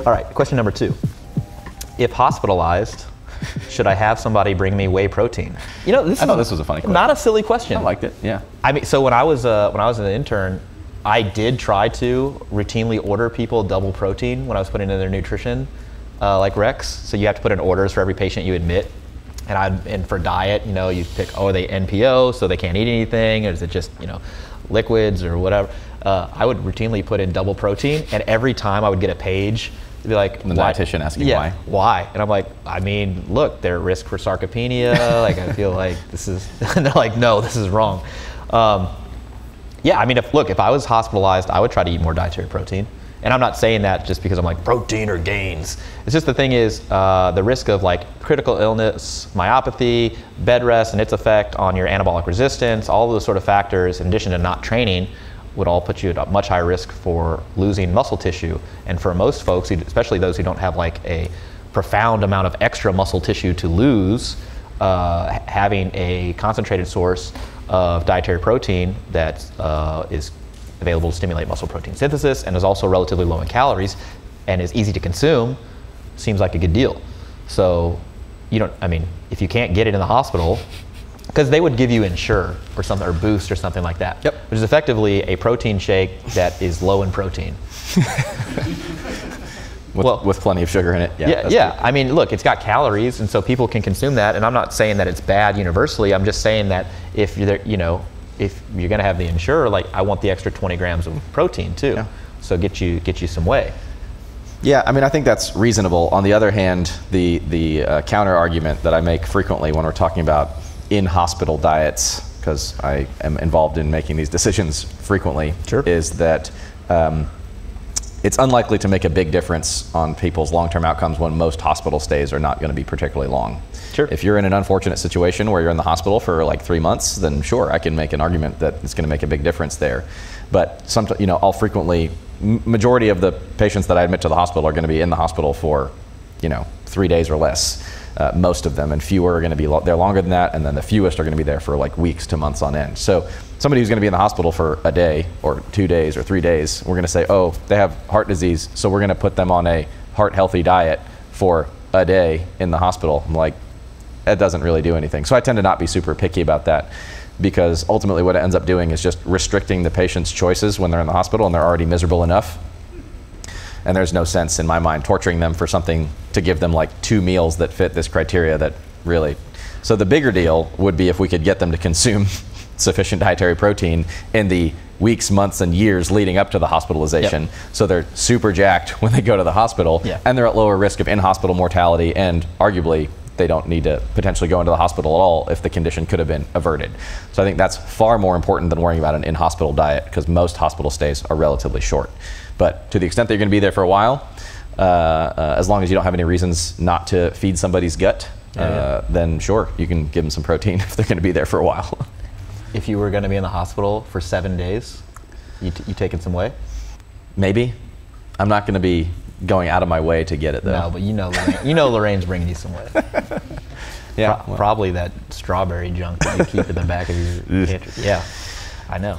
All right, question number 2. If hospitalized, should I have somebody bring me whey protein? You know, I thought this was a funny question. Not a silly question. I liked it, yeah. I mean, so when I was an intern, I did try to routinely order people double protein when I was putting in their nutrition, like Rex. So you have to put in orders for every patient you admit. And for diet, you know, you pick, are they NPO, so they can't eat anything, or is it just, you know, liquids or whatever? I would routinely put in double protein, and every time I would get a page, it'd be like, the dietitian asking why. Why? And I'm like, I mean, look, they're at risk for sarcopenia. Like, I feel like this is, and they're like, no, this is wrong. Yeah, I mean, if I was hospitalized, I would try to eat more dietary protein. And I'm not saying that just because I'm like, protein or gains. It's just the thing is, the risk of like critical illness, myopathy, bed rest and its effect on your anabolic resistance, all of those sort of factors, in addition to not training, would all put you at a much higher risk for losing muscle tissue. And for most folks, especially those who don't have like a profound amount of extra muscle tissue to lose, having a concentrated source of dietary protein that is available to stimulate muscle protein synthesis and is also relatively low in calories and is easy to consume seems like a good deal. So if you can't get it in the hospital, because they would give you Ensure or something, or Boost or something like that, yep, which is effectively a protein shake that is low in protein. with plenty of sugar in it. Yeah. I mean, look, it's got calories, and so people can consume that. And I'm not saying that it's bad universally. I'm just saying that if you're, if you're going to have the Ensure, like, I want the extra 20 grams of protein too. Yeah. So get you some whey. Yeah, I mean, I think that's reasonable. On the other hand, the counter argument that I make frequently when we're talking about in-hospital diets, because I am involved in making these decisions frequently, sure, is that it's unlikely to make a big difference on people's long-term outcomes when most hospital stays are not going to be particularly long. Sure. If you're in an unfortunate situation where you're in the hospital for like 3 months, then sure, I can make an argument that it's going to make a big difference there. But I'll frequently, majority of the patients that I admit to the hospital are going to be in the hospital for, 3 days or less. Most of them, and fewer are going to be there longer than that, and then the fewest are going to be there for like weeks to months on end. So somebody who's going to be in the hospital for a day or 2 days or 3 days, we're going to say, oh, they have heart disease, so we're going to put them on a heart healthy diet for a day in the hospital. I'm like, that doesn't really do anything. So I tend to not be super picky about that, because ultimately what it ends up doing is just restricting the patient's choices when they're in the hospital and they're already miserable enough. And there's no sense in my mind torturing them for something to give them like 2 meals that fit this criteria that really. So the bigger deal would be if we could get them to consume sufficient dietary protein in the weeks, months, and years leading up to the hospitalization. Yep. So they're super jacked when they go to the hospital, yeah, and they're at lower risk of in-hospital mortality, and arguably they don't need to potentially go into the hospital at all if the condition could have been averted. So I think that's far more important than worrying about an in-hospital diet, because most hospital stays are relatively short. But to the extent that you're going to be there for a while, as long as you don't have any reasons not to feed somebody's gut, then sure, you can give them some protein if they're going to be there for a while. If you were going to be in the hospital for 7 days, you taking some whey? Maybe. I'm not going to be going out of my way to get it, though. No, but Lorraine's bringing you some whey. Yeah, probably that strawberry junk that you keep in the back of your pantry. Yeah, I know.